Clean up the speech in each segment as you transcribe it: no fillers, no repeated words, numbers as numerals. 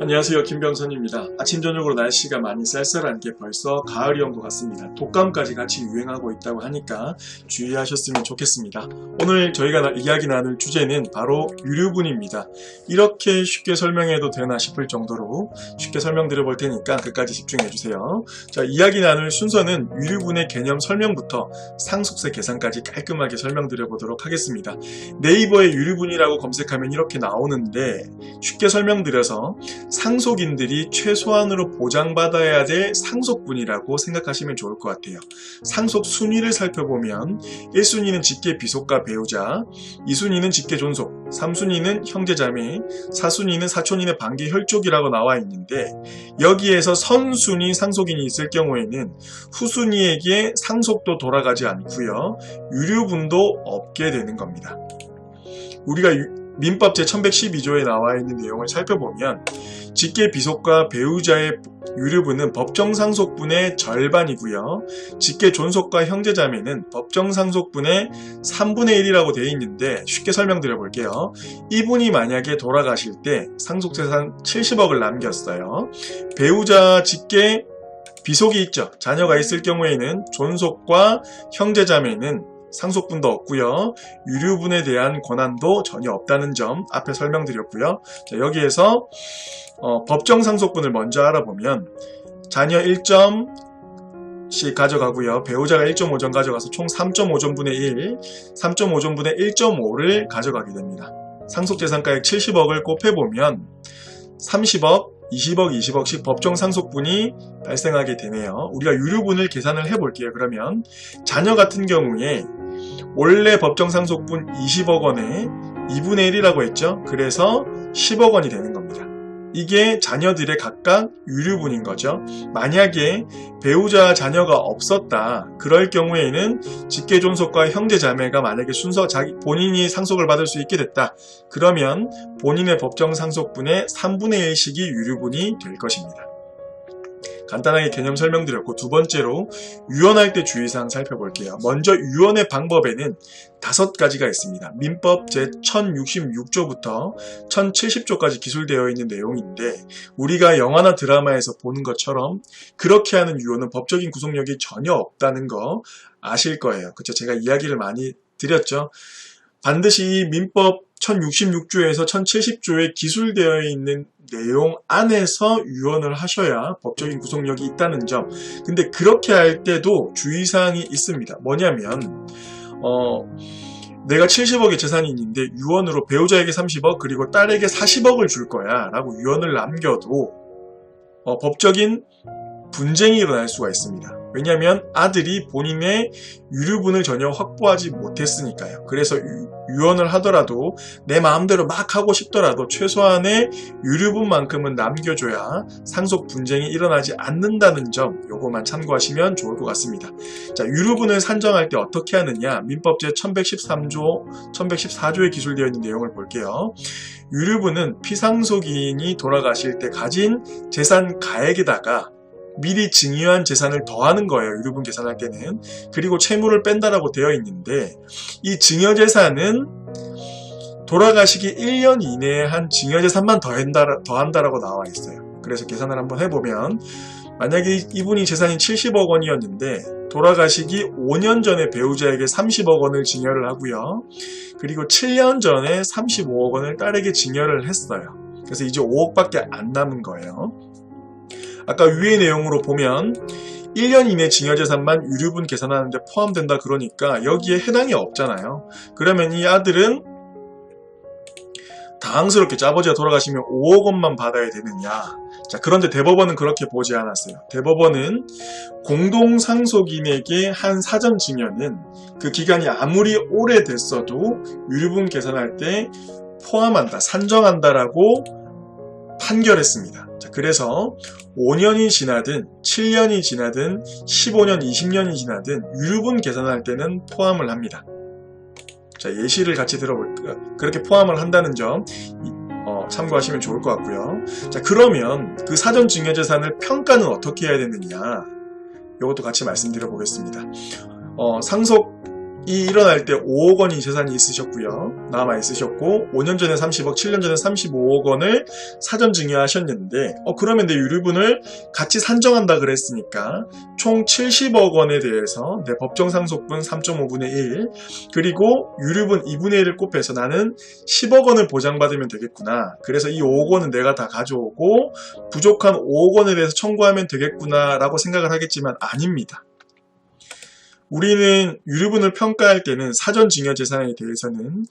안녕하세요, 김병선입니다. 아침 저녁으로 날씨가 많이 쌀쌀한 게 벌써 가을이 온 것 같습니다. 독감까지 같이 유행하고 있다고 하니까 주의하셨으면 좋겠습니다. 오늘 저희가 이야기 나눌 주제는 바로 유류분입니다. 이렇게 쉽게 설명해도 되나 싶을 정도로 쉽게 설명드려 볼 테니까 끝까지 집중해 주세요. 자, 이야기 나눌 순서는 유류분의 개념 설명부터 상속세 계산까지 깔끔하게 설명드려 보도록 하겠습니다. 네이버에 유류분이라고 검색하면 이렇게 나오는데, 쉽게 설명드려서 상속인들이 최소한으로 보장받아야 될 상속분이라고 생각하시면 좋을 것 같아요. 상속 순위를 살펴보면 1순위는 직계 비속과 배우자, 2순위는 직계 존속, 3순위는 형제자매, 4순위는 사촌인의 반계 혈족이라고 나와 있는데, 여기에서 선순위 상속인이 있을 경우에는 후순위에게 상속도 돌아가지 않고요, 유류분도 없게 되는 겁니다. 우리가 민법 제1112조에 나와 있는 내용을 살펴보면 직계 비속과 배우자의 유류분은 법정상속분의 절반이고요. 직계 존속과 형제자매는 법정상속분의 3분의 1이라고 되어 있는데, 쉽게 설명드려 볼게요. 이분이 만약에 돌아가실 때 상속재산 70억을 남겼어요. 배우자 직계 비속이 있죠. 자녀가 있을 경우에는 존속과 형제자매는 상속분도 없고요. 유류분에 대한 권한도 전혀 없다는 점 앞에 설명드렸고요. 자, 여기에서 법정상속분을 먼저 알아보면 자녀 1점씩 가져가고요. 배우자가 1.5점 가져가서 총 3.5점분의 1, 3.5점분의 1.5를 가져가게 됩니다. 상속재산가액 70억을 곱해보면 30억, 20억, 20억씩 법정상속분이 발생하게 되네요. 우리가 유류분을 계산을 해볼게요. 그러면 자녀 같은 경우에 원래 법정상속분 20억 원에 2분의 1이라고 했죠. 그래서 10억 원이 되는 겁니다. 이게 자녀들의 각각 유류분인 거죠. 만약에 배우자 자녀가 없었다, 그럴 경우에는 직계존속과 형제자매가 만약에 순서 본인이 상속을 받을 수 있게 됐다, 그러면 본인의 법정상속분의 3분의 1씩이 유류분이 될 것입니다. 간단하게 개념 설명드렸고, 두 번째로 유언할 때 주의사항 살펴볼게요. 먼저 유언의 방법에는 5가지가 있습니다. 민법 제1066조부터 1070조까지 기술되어 있는 내용인데, 우리가 영화나 드라마에서 보는 것처럼 그렇게 하는 유언은 법적인 구속력이 전혀 없다는 거 아실 거예요. 그렇죠? 제가 이야기를 많이 드렸죠. 반드시 민법 1066조에서 1070조에 기술되어 있는 내용 안에서 유언을 하셔야 법적인 구속력이 있다는 점. 근데 그렇게 할 때도 주의사항이 있습니다. 뭐냐면 내가 70억의 재산이 있는데 유언으로 배우자에게 30억 그리고 딸에게 40억을 줄 거야 라고 유언을 남겨도 법적인 분쟁이 일어날 수가 있습니다. 왜냐하면 아들이 본인의 유류분을 전혀 확보하지 못했으니까요. 그래서 유언을 하더라도 내 마음대로 막 하고 싶더라도 최소한의 유류분만큼은 남겨줘야 상속 분쟁이 일어나지 않는다는 점, 요거만 참고하시면 좋을 것 같습니다. 자, 유류분을 산정할 때 어떻게 하느냐, 민법 제1113조, 1114조에 기술되어 있는 내용을 볼게요. 유류분은 피상속인이 돌아가실 때 가진 재산 가액에다가 미리 증여한 재산을 더하는 거예요. 유류분 계산할 때는. 그리고 채무를 뺀다라고 되어 있는데, 이 증여재산은 돌아가시기 1년 이내에 한 증여재산만 더한다라고 나와 있어요. 그래서 계산을 한번 해보면, 만약에 이분이 재산이 70억 원이었는데 돌아가시기 5년 전에 배우자에게 30억 원을 증여를 하고요. 그리고 7년 전에 35억 원을 딸에게 증여를 했어요. 그래서 이제 5억밖에 안 남은 거예요. 아까 위의 내용으로 보면 1년 이내 증여재산만 유류분 계산하는데 포함된다 그러니까 여기에 해당이 없잖아요. 그러면 이 아들은 당황스럽게 아버지가 돌아가시면 5억 원만 받아야 되느냐. 자, 그런데 대법원은 그렇게 보지 않았어요. 대법원은 공동상속인에게 한 사전 증여는 그 기간이 아무리 오래됐어도 유류분 계산할 때 포함한다, 산정한다라고 판결했습니다. 자, 그래서 5년이 지나든 7년이 지나든 15년, 20년이 지나든 유류분 계산할 때는 포함을 합니다. 자, 예시를 같이 들어볼까요? 그렇게 포함을 한다는 점 참고하시면 좋을 것 같고요. 자, 그러면 그 사전 증여재산을 평가는 어떻게 해야 되느냐, 이것도 같이 말씀드려 보겠습니다. 상속 이 일어날 때 5억 원이 재산이 있으셨고요. 남아 있으셨고 5년 전에 30억, 7년 전에 35억 원을 사전 증여하셨는데 그러면 내 유류분을 같이 산정한다 그랬으니까 총 70억 원에 대해서 내 법정 상속분 3.5분의 1 그리고 유류분 2분의 1을 곱해서 나는 10억 원을 보장받으면 되겠구나. 그래서 이 5억 원은 내가 다 가져오고 부족한 5억 원에 대해서 청구하면 되겠구나 라고 생각을 하겠지만 아닙니다. 우리는 유류분을 평가할 때는 사전 증여 재산에 대해서는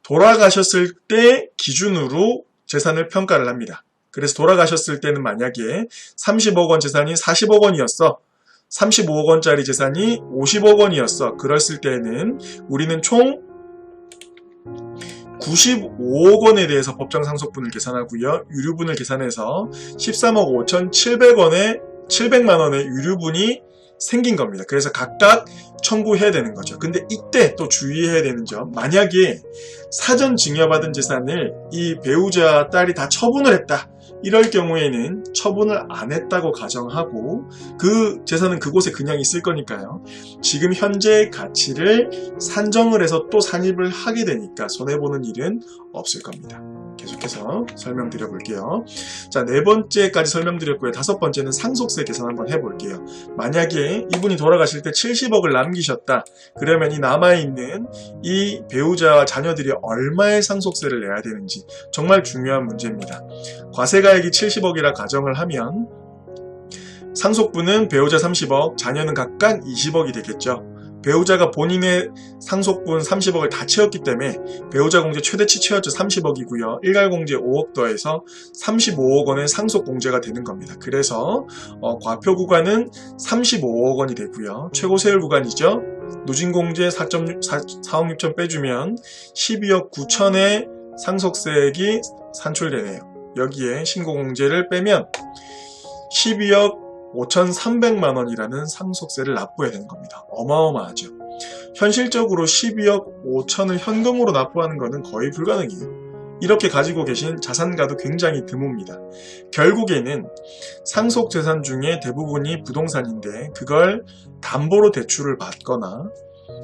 돌아가셨을 때 기준으로 재산을 평가를 합니다. 그래서 돌아가셨을 때는 만약에 30억 원 재산이 40억 원이었어. 35억 원짜리 재산이 50억 원이었어. 그랬을 때는 우리는 총 95억 원에 대해서 법정 상속분을 계산하고요. 유류분을 계산해서 13억 700만 원의 유류분이 생긴 겁니다. 그래서 각각 청구해야 되는 거죠. 근데 이때 또 주의해야 되는 점, 만약에 사전 증여받은 재산을 이 배우자 딸이 다 처분을 했다. 이럴 경우에는 처분을 안 했다고 가정하고 그 재산은 그곳에 그냥 있을 거니까요. 지금 현재의 가치를 산정을 해서 또 산입을 하게 되니까 손해보는 일은 없을 겁니다. 계속해서 설명드려 볼게요. 자, 네 번째까지 설명드렸고요. 다섯 번째는 상속세 계산 한번 해볼게요. 만약에 이분이 돌아가실 때 70억을 남기셨다. 그러면 이 남아있는 이 배우자와 자녀들이 얼마의 상속세를 내야 되는지 정말 중요한 문제입니다. 과세가액이 70억이라 가정을 하면 상속분은 배우자 30억, 자녀는 각각 20억이 되겠죠. 배우자가 본인의 상속분 30억을 다 채웠기 때문에 배우자 공제 최대치 채웠죠. 30억이고요. 일괄 공제 5억 더해서 35억 원의 상속 공제가 되는 겁니다. 그래서 과표 구간은 35억 원이 되고요. 최고 세율 구간이죠. 누진 공제 4억 6천 빼주면 12억 9천의 상속세액이 산출되네요. 여기에 신고 공제를 빼면 12억 5,300만 원이라는 상속세를 납부해야 되는 겁니다. 어마어마하죠. 현실적으로 12억 5천을 현금으로 납부하는 것은 거의 불가능해요. 이렇게 가지고 계신 자산가도 굉장히 드뭅니다. 결국에는 상속재산 중에 대부분이 부동산인데 그걸 담보로 대출을 받거나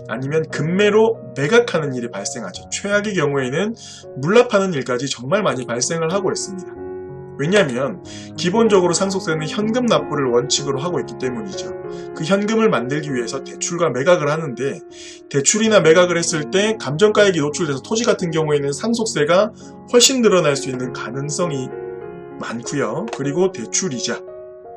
아니면 금매로 매각하는 일이 발생하죠. 최악의 경우에는 물납하는 일까지 정말 많이 발생을 하고 있습니다. 왜냐하면 기본적으로 상속세는 현금 납부를 원칙으로 하고 있기 때문이죠. 그 현금을 만들기 위해서 대출과 매각을 하는데 대출이나 매각을 했을 때 감정가액이 노출돼서 토지 같은 경우에는 상속세가 훨씬 늘어날 수 있는 가능성이 많고요. 그리고 대출이자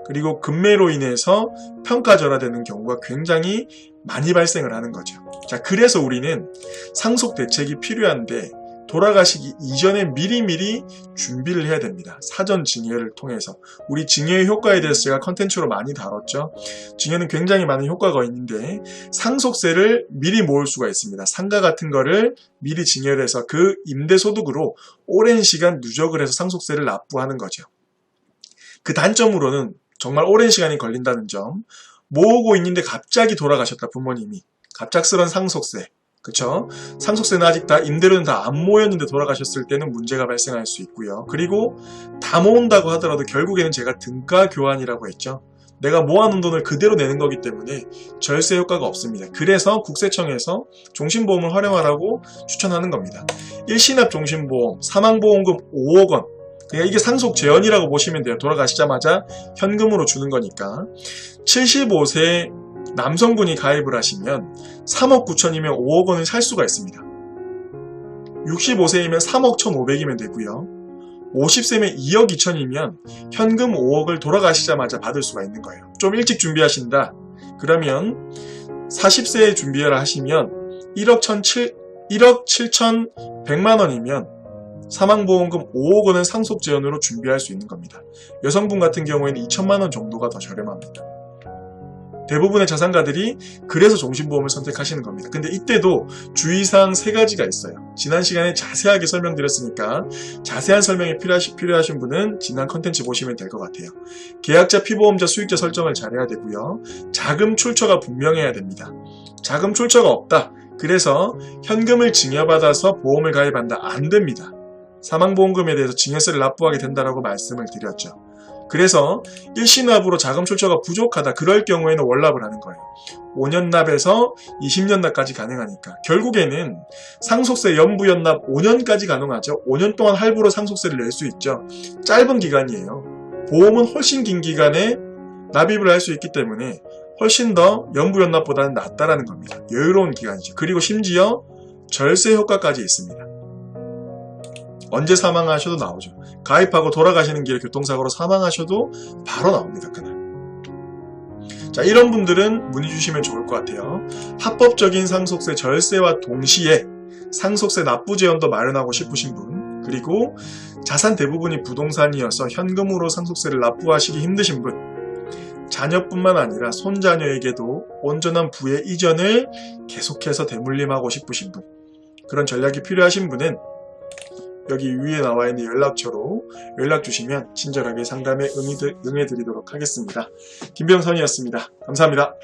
그리고 금매로 인해서 평가절하되는 경우가 굉장히 많이 발생을 하는 거죠. 자, 그래서 우리는 상속 대책이 필요한데 돌아가시기 이전에 미리미리 준비를 해야 됩니다. 사전 증여를 통해서. 우리 증여의 효과에 대해서 제가 컨텐츠로 많이 다뤘죠. 증여는 굉장히 많은 효과가 있는데 상속세를 미리 모을 수가 있습니다. 상가 같은 거를 미리 증여를 해서 그 임대소득으로 오랜 시간 누적을 해서 상속세를 납부하는 거죠. 그 단점으로는 정말 오랜 시간이 걸린다는 점. 모으고 있는데 갑자기 돌아가셨다, 부모님이. 갑작스런 상속세. 그쵸? 상속세는 아직 다 임대료는 다 안 모였는데 돌아가셨을 때는 문제가 발생할 수 있고요. 그리고 다 모은다고 하더라도 결국에는 제가 등가 교환이라고 했죠. 내가 모아놓은 돈을 그대로 내는 거기 때문에 절세 효과가 없습니다. 그래서 국세청에서 종신보험을 활용하라고 추천하는 겁니다. 일시납 종신보험, 사망보험금 5억 원. 그러니까 이게 상속재원이라고 보시면 돼요. 돌아가시자마자 현금으로 주는 거니까. 75세 남성분이 가입을 하시면 3억 9천이면 5억 원을 살 수가 있습니다. 65세이면 3억 1,500이면 되고요. 50세면 2억 2천이면 현금 5억을 돌아가시자마자 받을 수가 있는 거예요. 좀 일찍 준비하신다. 그러면 40세에 준비를 하시면 1억 7,100만 원이면 사망보험금 5억 원은 상속재원으로 준비할 수 있는 겁니다. 여성분 같은 경우에는 2천만 원 정도가 더 저렴합니다. 대부분의 자산가들이 그래서 종신보험을 선택하시는 겁니다. 근데 이때도 주의사항 3가지가 있어요. 지난 시간에 자세하게 설명드렸으니까 자세한 설명이 필요하신 분은 지난 컨텐츠 보시면 될 것 같아요. 계약자, 피보험자, 수익자 설정을 잘해야 되고요. 자금 출처가 분명해야 됩니다. 자금 출처가 없다. 그래서 현금을 증여받아서 보험을 가입한다. 안 됩니다. 사망보험금에 대해서 증여세를 납부하게 된다고 말씀을 드렸죠. 그래서 일시납으로 자금 출처가 부족하다. 그럴 경우에는 월납을 하는 거예요. 5년납에서 20년납까지 가능하니까. 결국에는 상속세 연부연납 5년까지 가능하죠. 5년 동안 할부로 상속세를 낼 수 있죠. 짧은 기간이에요. 보험은 훨씬 긴 기간에 납입을 할 수 있기 때문에 훨씬 더 연부연납보다는 낫다라는 겁니다. 여유로운 기간이죠. 그리고 심지어 절세 효과까지 있습니다. 언제 사망하셔도 나오죠. 가입하고 돌아가시는 길에 교통사고로 사망하셔도 바로 나옵니다. 그날. 자, 이런 분들은 문의 주시면 좋을 것 같아요. 합법적인 상속세 절세와 동시에 상속세 납부 제한도 마련하고 싶으신 분, 그리고 자산 대부분이 부동산이어서 현금으로 상속세를 납부하시기 힘드신 분, 자녀뿐만 아니라 손자녀에게도 온전한 부의 이전을 계속해서 대물림하고 싶으신 분, 그런 전략이 필요하신 분은 여기 위에 나와 있는 연락처로 연락 주시면 친절하게 상담에 응해드리도록 하겠습니다. 김병선이었습니다. 감사합니다.